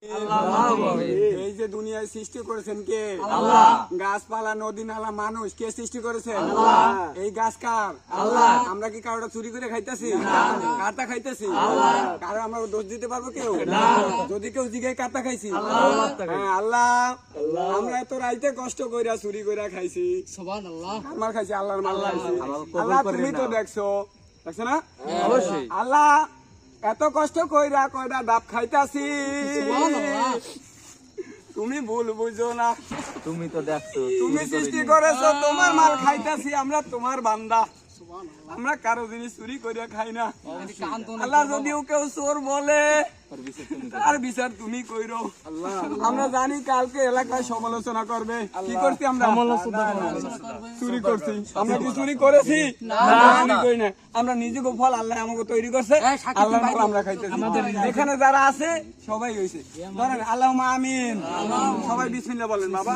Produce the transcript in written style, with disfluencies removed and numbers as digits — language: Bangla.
এই যে দুনিয়ায় সৃষ্টি করেছেন কে? আল্লাহ। গাছপালা, নদী, নালা, মানুষ কে সৃষ্টি করেছেন? আল্লাহ। এই গাছ কার? আল্লাহ। আমরা কি কারোটা চুরি করে খাইতেছি? কাটা খাইতেছি? আল্লাহ। কারো আমরা দোষ দিতে পারবো কেউ? না। যদি কেউ জিগায় কাটা খাইছি? আল্লাহ। হ্যাঁ, আল্লাহ। আমরা এত রাইতে কষ্ট কইরা চুরি কইরা খাইছি। সুবহানাল্লাহ। আমার খাইছি, আল্লাহর মাল খাইছি। আল্লাহ কবুল আল্লাহ করে তুমি তো নাও। দেখছো না? অবশ্যই। আল্লাহ এত কষ্ট কইরা কয়টা ডাব খাইতাছি, সুবহানাল্লাহ। তুমি ভুল বুঝো না। তুমি তো দেখছো তুমি সৃষ্টি করেছো, তোমার মাল খাইতাছি, আমরা তোমার বান্দা। আমরা কারো জিনিস চুরি করিয়া খাই না। আল্লাহ যদিও কেউ চোর বলে, তার বিচার তুমি কইরো। আমরা জানি কালকে এলাকায় সমালোচনা করবে। কি করছি আমরা? চুরি করছি। আমরা কি চুরি করেছি? চুরি করি না। আমরা নিজেকে ফল আল্লাহ আমাকে তৈরি করছে, আল্লাহর ফল আমরা খাইতেছি। এখানে যারা আছে সবাই হইছে। ধরেন আল্লাহুম্মা আমিন। সবাই বিসমিল্লাহ বলেন বাবা।